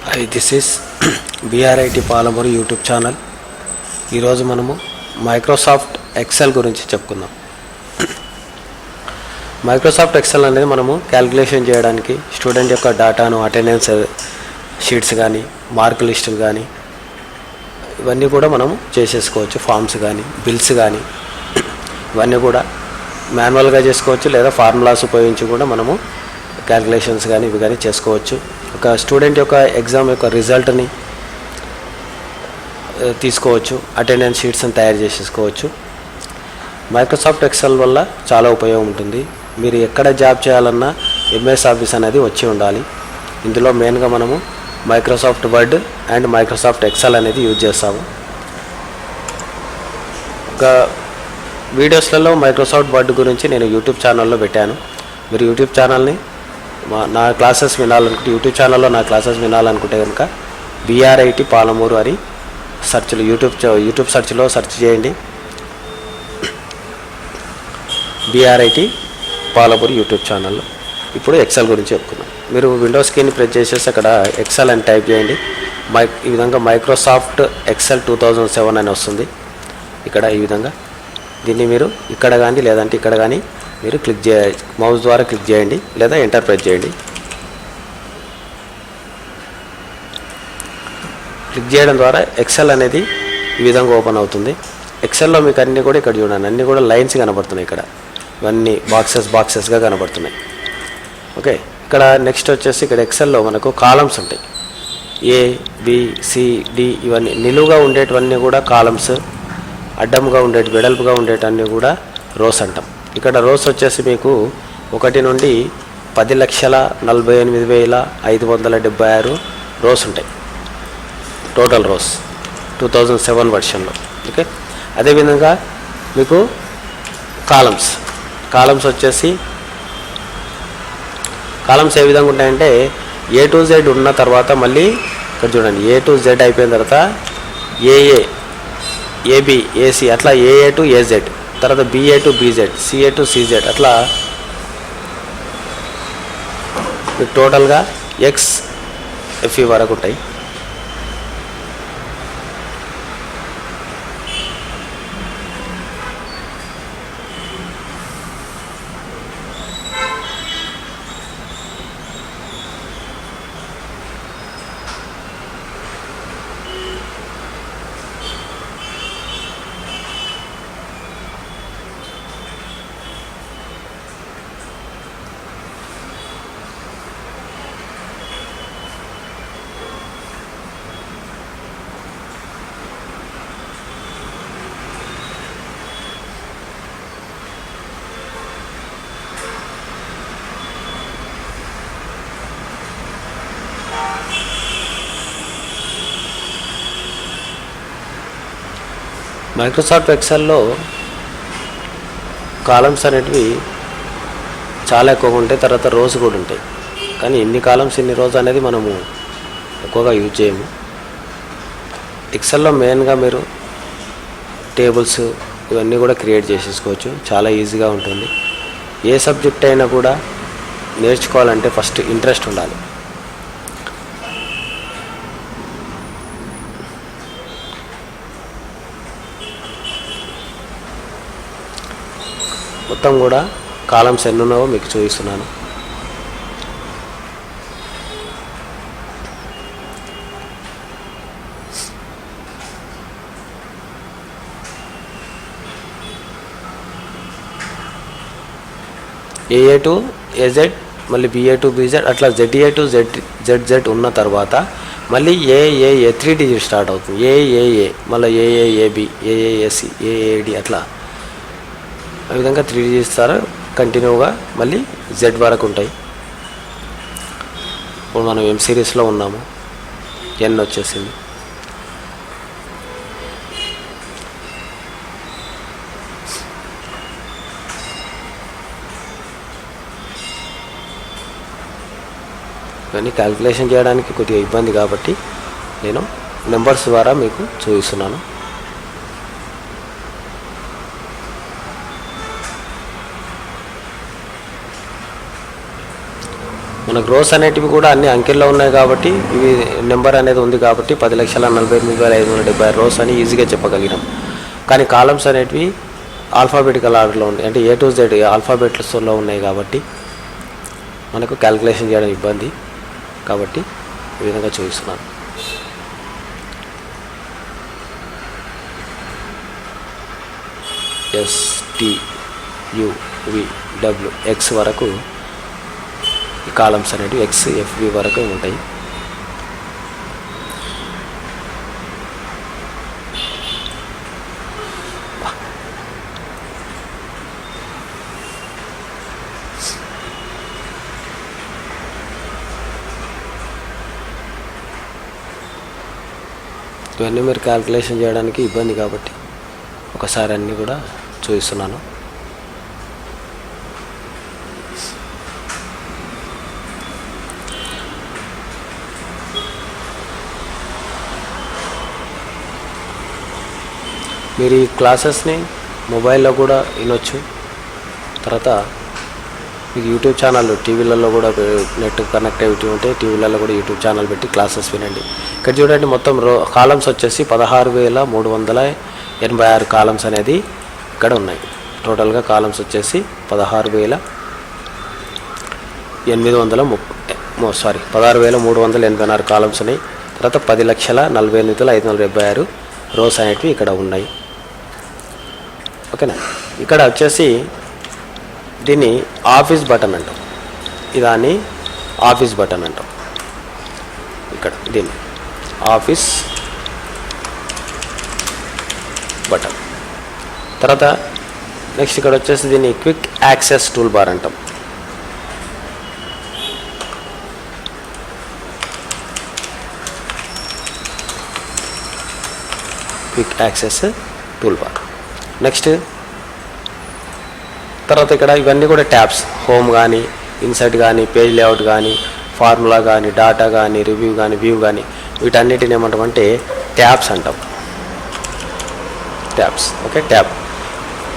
Hi, this is BRIT Palamuru YouTube channel. ఈరోజు మనము Microsoft Excel గురించి చెప్పుకుందాం. మైక్రోసాఫ్ట్ ఎక్సెల్ అనేది మనము క్యాలిక్యులేషన్ చేయడానికి స్టూడెంట్ యొక్క డేటాను అటెండెన్స్ షీట్స్ కానీ మార్క్ లిస్టులు కానీ ఇవన్నీ కూడా మనము చేసేసుకోవచ్చు. ఫామ్స్ కానీ బిల్స్ కానీ ఇవన్నీ కూడా మాన్యువల్గా చేసుకోవచ్చు, లేదా ఫార్ములాస్ ఉపయోగించి కూడా మనము క్యాలిక్యులేషన్స్ కానీ ఇవి కానీ చేసుకోవచ్చు. ఒక స్టూడెంట్ యొక్క ఎగ్జామ్ యొక్క రిజల్ట్ని తీసుకోవచ్చు, అటెండెన్స్ షీట్స్ని తయారు చేసేసుకోవచ్చు. మైక్రోసాఫ్ట్ ఎక్సెల్ వల్ల చాలా ఉపయోగం ఉంటుంది. మీరు ఎక్కడ జాబ్ చేయాలన్నా ఎంఎస్ ఆఫీస్ అనేది వచ్చి ఉండాలి. ఇందులో మెయిన్గా మనము Microsoft word and Microsoft Excel అనేది యూజ్ చేస్తాము. ఒక వీడియోస్లలో మైక్రోసాఫ్ట్ వర్డ్ గురించి నేను యూట్యూబ్ ఛానల్లో పెట్టాను. మీరు యూట్యూబ్ ఛానల్ని నా క్లాసెస్ వినాలనుకుంటే, యూట్యూబ్ ఛానల్లో నా క్లాసెస్ వినాలనుకుంటే కనుక BRIT పాలమూరు అని సెర్చ్లో యూట్యూబ్ సెర్చ్లో సెర్చ్ చేయండి. BRIT పాలమూరు యూట్యూబ్ ఛానల్లో. ఇప్పుడు ఎక్సెల్ గురించి చెప్పుకున్నాం. మీరు విండోస్ కీని ప్రెస్ చేసేసి అక్కడ ఎక్సెల్ అని టైప్ చేయండి. ఈ విధంగా మైక్రోసాఫ్ట్ ఎక్సెల్ 2007 అని వస్తుంది. ఇక్కడ ఈ విధంగా దీన్ని మీరు ఇక్కడ కానీ లేదంటే ఇక్కడ కానీ మీరు క్లిక్ మౌస్ ద్వారా క్లిక్ చేయండి, లేదా ఎంటర్ ప్రెస్ చేయండి. క్లిక్ చేయడం ద్వారా ఎక్సెల్ అనేది ఈ విధంగా ఓపెన్ అవుతుంది. ఎక్సెల్లో మీకు అన్నీ కూడా ఇక్కడ చూడండి, అన్నీ కూడా లైన్స్ కనబడుతున్నాయి. ఇక్కడ ఇవన్నీ బాక్సెస్గా కనబడుతున్నాయి. ఓకే, ఇక్కడ నెక్స్ట్ వచ్చేసి ఇక్కడ ఎక్సెల్లో మనకు కాలమ్స్ ఉంటాయి. A, B, C, D ఇవన్నీ నిలువుగా ఉండేటివన్నీ కూడా కాలమ్స్, అడ్డంగా ఉండేటి వెడల్పుగా ఉండేటన్నీ కూడా రోస్ అంటాం. ఇక్కడ రోస్ వచ్చేసి మీకు 1 నుండి 10,48,576 రోస్ ఉంటాయి. Total rose 2007 వర్షన్లో. ఓకే, అదేవిధంగా మీకు కాలమ్స్ వచ్చేసి కాలమ్స్ ఏ విధంగా ఉంటాయంటే A to Z ఉన్న తర్వాత మళ్ళీ ఇక్కడ చూడండి A to Z అయిపోయిన తర్వాత AA, AB, AC అట్లా AA to AZ, తర్వాత BA to BZ, CA to CZ అట్లా మీకు టోటల్గా XFE వరకు ఉంటాయి. మైక్రోసాఫ్ట్ ఎక్సెల్లో కాలమ్స్ అనేటివి చాలా ఎక్కువగా ఉంటాయి, తర్వాత రోస్ కూడా ఉంటాయి. కానీ ఎన్ని కాలమ్స్ ఎన్ని రోస్ అనేది మనము ఎక్కువగా యూజ్ చేయము. ఎక్సెల్లో మెయిన్గా మీరు టేబుల్స్ ఇవన్నీ కూడా క్రియేట్ చేసేసుకోవచ్చు, చాలా ఈజీగా ఉంటుంది. ఏ సబ్జెక్ట్ అయినా కూడా నేర్చుకోవాలంటే ఫస్ట్ ఇంట్రెస్ట్ ఉండాలి. మొత్తం కూడా కాలమ్స్ ఎన్ని ఉన్నావో మీకు చూపిస్తున్నాను. AA to AZ, మళ్ళీ BA to BZ అట్లా ZA to ZZ ఉన్న తర్వాత మళ్ళీ AAA 3 డిజిట్ స్టార్ట్ అవుతుంది. AAA మళ్ళీ AAAB, AASC, AAD అట్లా ఆ విధంగా 3 డిజిట్స్ ద్వారా కంటిన్యూగా మళ్ళీ Z వరకు ఉంటాయి. ఇప్పుడు మనం M సిరీస్లో ఉన్నాము, N వచ్చేసింది. ఇవన్నీ క్యాలిక్యులేషన్ చేయడానికి కొద్దిగా ఇబ్బంది కాబట్టి నేను నెంబర్స్ ద్వారా మీకు చూపిస్తున్నాను. మనకు రోస్ అనేటివి కూడా అన్ని అంకెల్లో ఉన్నాయి కాబట్టి ఇవి నెంబర్ అనేది ఉంది కాబట్టి 10,48,576 రోస్ అని ఈజీగా చెప్పగలిగినాం. కానీ కాలమ్స్ అనేటివి ఆల్ఫాబెటికల్ ఆర్డర్లో ఉన్నాయి, అంటే A to Z ఆల్ఫాబెట్స్లో ఉన్నాయి కాబట్టి మనకు క్యాలిక్యులేషన్ చేయడం ఇబ్బంది. కాబట్టి ఈ విధంగా చూపిస్తున్నాను. STUVW X వరకు ఈ కాలమ్స్ అనేవి XFV వరకు ఉంటాయి. ఇవన్నీ మీరు క్యాల్కులేషన్ చేయడానికి ఇబ్బంది కాబట్టి ఒకసారి అన్నీ కూడా చూపిస్తున్నాను. మీరు ఈ క్లాసెస్ని మొబైల్లో కూడా వినొచ్చు. తర్వాత మీకు యూట్యూబ్ ఛానల్ టీవీలలో కూడా నెట్ కనెక్టివిటీ ఉంటే టీవీలలో కూడా యూట్యూబ్ ఛానల్ పెట్టి క్లాసెస్ వినండి. ఇక్కడ చూడండి మొత్తం కాలమ్స్ వచ్చేసి 16,386 కాలమ్స్ అనేది ఇక్కడ ఉన్నాయి. టోటల్గా కాలమ్స్ వచ్చేసి 16,386 కాలమ్స్ ఉన్నాయి. తర్వాత 10,48,576 రోస్ అనేటివి ఇక్కడ ఉన్నాయి. ఓకేనా. ఇక్కడ వచ్చేసి దీన్ని ఆఫీస్ బటన్ అంటాం. ఇదాన్ని ఆఫీస్ బటన్ అంటాం. ఇక్కడ దీన్ని ఆఫీస్ బటన్. తర్వాత నెక్స్ట్ ఇక్కడ వచ్చేసి దీన్ని క్విక్ యాక్సెస్ టూల్ బార్ అంటాం. Quick access tool bar. Next తర్వాత ఇక్కడ ఇవన్నీ కూడా ట్యాబ్స్. హోమ్ కానీ, ఇన్సర్ట్ కానీ, పేజ్ లేఅవుట్ కానీ, ఫార్ములా కానీ, డాటా కానీ, రివ్యూ కానీ, వ్యూ కానీ, వీటన్నిటిని ఏమంటామంటే ట్యాబ్స్ అంటాం. ట్యాబ్స్. Okay, tab.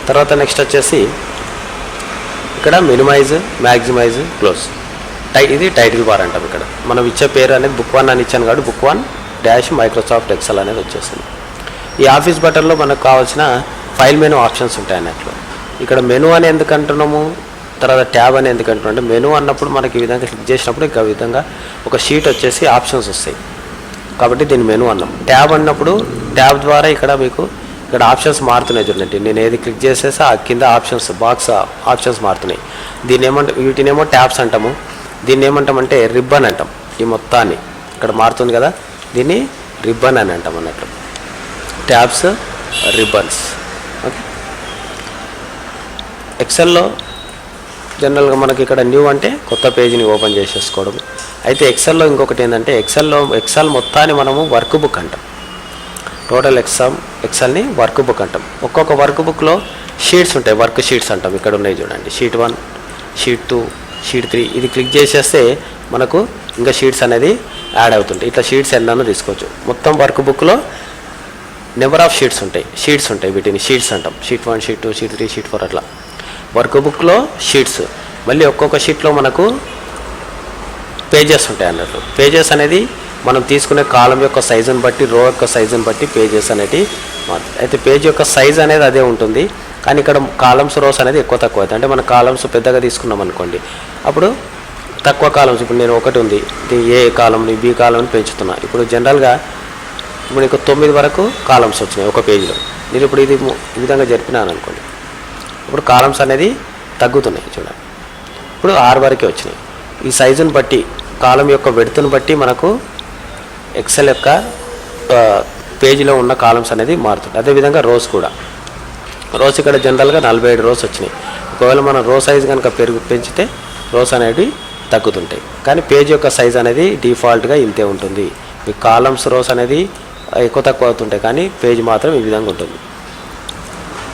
తర్వాత నెక్స్ట్ వచ్చేసి ఇక్కడ మినిమైజ్, మ్యాక్సిమైజ్, క్లోజ్. ఇది టైటిల్ బార్ అంటాం. ఇక్కడ మనం ఇచ్చే పేరు అనేది బుక్ 1 అని ఇచ్చాను కాబట్టి book 1 - మైక్రోసాఫ్ట్ ఎక్సెల్ అనేది వచ్చేస్తుంది. ఈ ఆఫీస్ బటన్లో మనకు కావాల్సిన ఫైల్ మెనూ ఆప్షన్స్ ఉంటాయి అన్నట్లు. ఇక్కడ మెనూ అని ఎందుకు అంటున్నాము, తర్వాత ట్యాబ్ అని ఎందుకు అంటున్నాం అంటే మెనూ అన్నప్పుడు మనకి ఈ విధంగా క్లిక్ చేసినప్పుడు ఇంకా విధంగా ఒక షీట్ వచ్చేసి ఆప్షన్స్ వస్తాయి కాబట్టి దీన్ని మెనూ అన్నాం. ట్యాబ్ అన్నప్పుడు ట్యాబ్ ద్వారా ఇక్కడ మీకు ఇక్కడ ఆప్షన్స్ మారుతున్నాయి చూడండి. నేను ఏది క్లిక్ చేసేసి ఆ కింద ఆప్షన్స్ బాక్స్ ఆప్షన్స్ మారుతున్నాయి. దీన్ని ఏమంటే వీటినేమో ట్యాబ్స్ అంటాము. దీన్ని ఏమంటామంటే రిబ్బన్ అంటాం. ఈ మొత్తాన్ని ఇక్కడ మారుతుంది కదా, దీన్ని రిబ్బన్ అని అంటాం అన్నట్లు. Tabs, ribbons. ఓకే. ఎక్సెల్లో జనరల్గా మనకి ఇక్కడ న్యూ అంటే కొత్త పేజీని ఓపెన్ చేసేసుకోవడం. అయితే ఎక్సెల్లో ఇంకొకటి ఏంటంటే ఎక్సెల్ మొత్తాన్ని మనము వర్క్ బుక్ అంటాం. టోటల్ ఎక్సెల్ని వర్క్ బుక్ అంటాం. ఒక్కొక్క వర్క్ బుక్లో షీట్స్ ఉంటాయి, వర్క్ షీట్స్ అంటాం. ఇక్కడ ఉన్నాయి చూడండి, షీట్ 1, షీట్ 2, షీట్ 3. ఇది క్లిక్ చేసేస్తే మనకు ఇంకా షీట్స్ అనేది యాడ్ అవుతుంటాయి. ఇట్లా షీట్స్ ఎన్నో తీసుకోవచ్చు. మొత్తం వర్క్ బుక్లో నెంబర్ ఆఫ్ షీట్స్ ఉంటాయి. వీటిని షీట్స్ అంటాం. షీట్ 1, షీట్ 2, షీట్ 3, షీట్ 4 అట్లా వర్క్ బుక్లో షీట్స్. మళ్ళీ ఒక్కొక్క షీట్లో మనకు పేజెస్ ఉంటాయి అన్నట్లు. పేజెస్ అనేది మనం తీసుకునే కాలం యొక్క సైజుని బట్టి, రో యొక్క సైజుని బట్టి పేజెస్ అనేవి మారుతాయి. అయితే పేజ్ యొక్క సైజ్ అనేది అదే ఉంటుంది, కానీ ఇక్కడ కాలమ్స్, రోస్ అనేది ఎక్కువ తక్కువ అవుతాయి. అంటే మన కాలమ్స్ పెద్దగా తీసుకున్నాం అనుకోండి, అప్పుడు తక్కువ కాలమ్స్. ఇప్పుడు నేను ఒకటి ఉంది, ఏ కాలంని బి కాలంని పెంచుతున్నా. ఇప్పుడు జనరల్గా ఇప్పుడు నీకు 9 వరకు కాలమ్స్ వచ్చినాయి ఒక పేజీలో. నేను ఇప్పుడు ఇది ఈ విధంగా జరిపినాను అనుకోండి, ఇప్పుడు కాలమ్స్ అనేది తగ్గుతున్నాయి చూడండి. ఇప్పుడు 6 వరకే వచ్చినాయి. ఈ సైజుని బట్టి, కాలం యొక్క వెడతుని బట్టి మనకు ఎక్సెల్ యొక్క పేజీలో ఉన్న కాలమ్స్ అనేది మారుతుంది. అదేవిధంగా రోస్ కూడా. రోస్ ఇక్కడ జనరల్గా 47 రోస్ వచ్చినాయి. ఒకవేళ మనం రో సైజ్ కనుక పెంచితే రోస్ అనేవి తగ్గుతుంటాయి. కానీ పేజ్ యొక్క సైజ్ అనేది డిఫాల్ట్గా ఇంతే ఉంటుంది. మీ కాలమ్స్, రోస్ అనేది ఎక్కువ తక్కువ అవుతుంటాయి, కానీ పేజ్ మాత్రం ఈ విధంగా ఉంటుంది.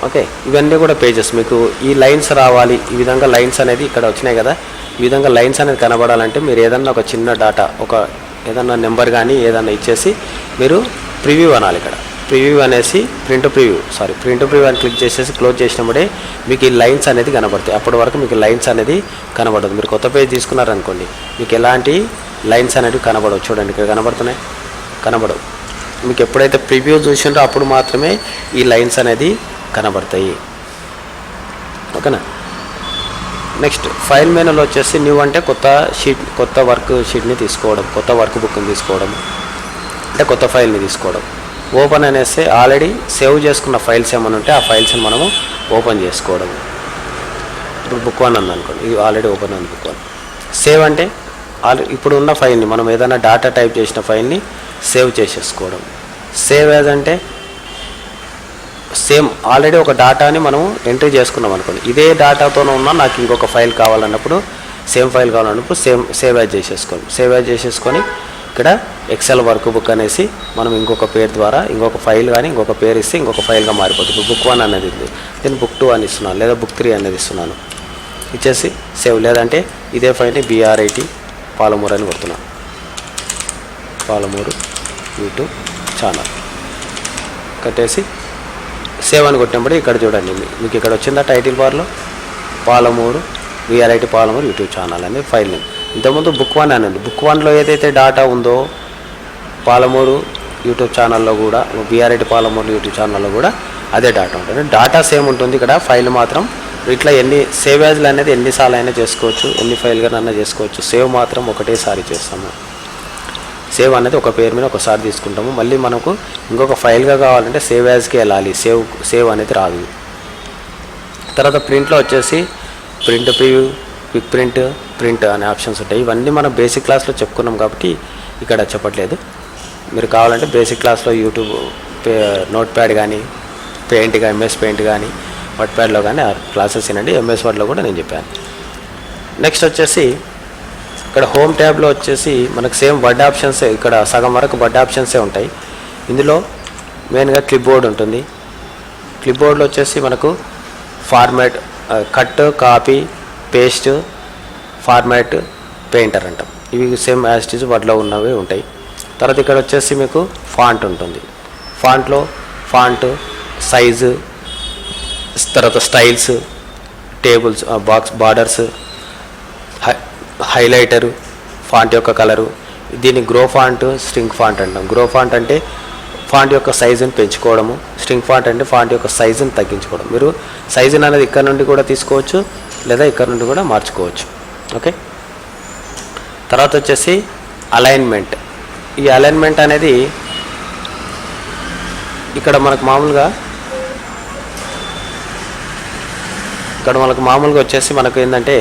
ఓకే. ఇవన్నీ కూడా పేజెస్. మీకు ఈ లైన్స్ రావాలి, ఈ విధంగా లైన్స్ అనేది ఇక్కడ వచ్చినాయి కదా, ఈ విధంగా లైన్స్ అనేది కనబడాలంటే మీరు ఏదన్నా ఒక చిన్న డాటా, ఏదన్నా నెంబర్ కానీ ఏదన్నా ఇచ్చేసి మీరు ప్రివ్యూ అనాలి. ఇక్కడ ప్రివ్యూ అనేసి ప్రింట్ ప్రివ్యూ అని క్లిక్ చేసేసి క్లోజ్ చేసినప్పుడే మీకు ఈ లైన్స్ అనేది కనబడతాయి. అప్పటి వరకు మీకు లైన్స్ అనేది కనబడదు. మీరు కొత్త పేజ్ తీసుకున్నారనుకోండి, మీకు ఎలాంటి లైన్స్ అనేవి కనబడవు. చూడండి, ఇక్కడ కనబడుతున్నాయి, కనబడవు. మీకు ఎప్పుడైతే ప్రివ్యూ చూసిండ్రో అప్పుడు మాత్రమే ఈ లైన్స్ అనేది కనబడతాయి. ఓకేనా. నెక్స్ట్ ఫైల్ మెనూలో వచ్చేసి న్యూ అంటే కొత్త వర్క్ షీట్ని తీసుకోవడం, కొత్త వర్క్ బుక్ని తీసుకోవడం, అంటే కొత్త ఫైల్ని తీసుకోవడం. ఓపెన్ అనేసి ఆల్రెడీ సేవ్ చేసుకున్న ఫైల్స్ ఏమైనా ఉంటే ఆ ఫైల్స్ని మనము ఓపెన్ చేసుకోవడం. ఇప్పుడు బుక్ 1 ఉందనుకోండి, ఇది ఆల్రెడీ ఓపెన్ ఉంది బుక్ 1. సేవ్ అంటే ఇప్పుడు ఉన్న ఫైల్ని మనం ఏదైనా డేటా టైప్ చేసిన ఫైల్ని సేవ్ చేసేసుకోవడం. సేవ్ యాజ్ అంటే సేమ్ ఆల్రెడీ ఒక డేటాని మనం ఎంట్రీ చేసుకున్నాం అనుకోండి, ఇదే డేటాతోనే ఉన్నా నాకు ఇంకొక ఫైల్ కావాలన్నప్పుడు, సేమ్ ఫైల్ కావాలన్నప్పుడు సేవ్ యాజ్ చేసేసుకోండి. సేవ్ యాజ్ చేసేసుకొని ఇక్కడ ఎక్సెల్ వర్క్ బుక్ అనేసి మనం ఇంకొక పేరు ద్వారా ఇంకొక ఫైల్ కానీ ఇంకొక పేరు ఇస్తే ఇంకొక ఫైల్గా మారిపోతుంది. ఇప్పుడు బుక్ 1 అనేది ఉంది, నేను బుక్ 2 అని ఇస్తున్నాను, లేదా బుక్ 3 అనేది ఇస్తున్నాను. ఇచ్చేసి సేవ్. లేదంటే ఇదే ఫైల్ని BRIT పాలమూరు అని కొడుతున్నాను, పాలమూరు యూట్యూబ్ ఛానల్ కట్టేసి సేవ్ అని కొట్టినప్పుడు ఇక్కడ చూడండి, మీకు ఇక్కడ వచ్చిందా టైటిల్ బార్లో Palamuru BRIT Palamuru YouTube channel అనే ఫైల్ నేమ్. ఇంతకుముందు బుక్ 1 అని ఉంది. బుక్ 1లో ఏదైతే డేటా ఉందో పాలమూరు యూట్యూబ్ ఛానల్లో కూడా, BRIT పాలమూరు యూట్యూబ్ ఛానల్లో కూడా అదే డేటా ఉంటుంది. డేటా సేమ్ ఉంటుంది, ఇక్కడ ఫైల్ మాత్రం ఇట్లా ఎన్ని సేవ్ యాజ్లు అనేది ఎన్నిసార్లు అయినా చేసుకోవచ్చు, ఎన్ని ఫైల్గానైనా చేసుకోవచ్చు. సేవ్ మాత్రం ఒకటేసారి చేస్తాము. సేవ్ అనేది ఒక పేరు మీద ఒకసారి తీసుకుంటాము. మళ్ళీ మనకు ఇంకొక ఫైల్గా కావాలంటే సేవ్ యాజ్కి వెళ్ళాలి, సేవ్ అనేది రాదు. తర్వాత ప్రింట్లో వచ్చేసి ప్రింట్ ప్రివ్యూ, క్విక్ ప్రింట్ అనే ఆప్షన్స్ ఉంటాయి. ఇవన్నీ మనం బేసిక్ క్లాస్లో చెప్పుకున్నాం కాబట్టి ఇక్కడ చెప్పట్లేదు. మీరు కావాలంటే బేసిక్ క్లాస్లో యూట్యూబ్ నోట్ ప్యాడ్ కానీ MS పెయింట్ కానీ వర్డ్ ప్యాడ్లో కానీ క్లాసెస్ వినండి. MS వర్డ్లో కూడా నేను చెప్పాను. నెక్స్ట్ వచ్చేసి ఇక్కడ హోమ్ ట్యాబ్లో వచ్చేసి మనకు సేమ్ వర్డ్ ఆప్షన్సే, ఇక్కడ సగం వరకు వర్డ్ ఆప్షన్సే ఉంటాయి. ఇందులో మెయిన్గా క్లిప్బోర్డ్ ఉంటుంది. క్లిప్బోర్డ్లో వచ్చేసి మనకు format, cut, copy, paste, format, painter అంటాం. ఇవి సేమ్ యాజ్ ఇట్ ఈజ్ వర్డ్లో ఉన్నవి ఉంటాయి. తర్వాత ఇక్కడ వచ్చేసి మీకు ఫాంట్ ఉంటుంది. ఫాంట్లో ఫాంట్ సైజు, తర్వాత styles, tables, borders, highlighter, font యొక్క కలరు. దీన్ని గ్రో ఫాంట్, స్ట్రింగ్ ఫాంట్ అంటాం. గ్రో ఫాంట్ అంటే ఫాంట్ యొక్క సైజుని పెంచుకోవడము, స్ట్రింగ్ ఫాంట్ అంటే ఫాంట్ యొక్క సైజుని తగ్గించుకోవడం. మీరు సైజుని అనేది ఇక్కడ నుండి కూడా తీసుకోవచ్చు, లేదా ఇక్కడ నుండి కూడా మార్చుకోవచ్చు. ఓకే. తర్వాత వచ్చేసి అలైన్మెంట్. ఈ అలైన్మెంట్ అనేది ఇక్కడ మనకు మామూలుగా వచ్చేసి మనకు ఏంటంటే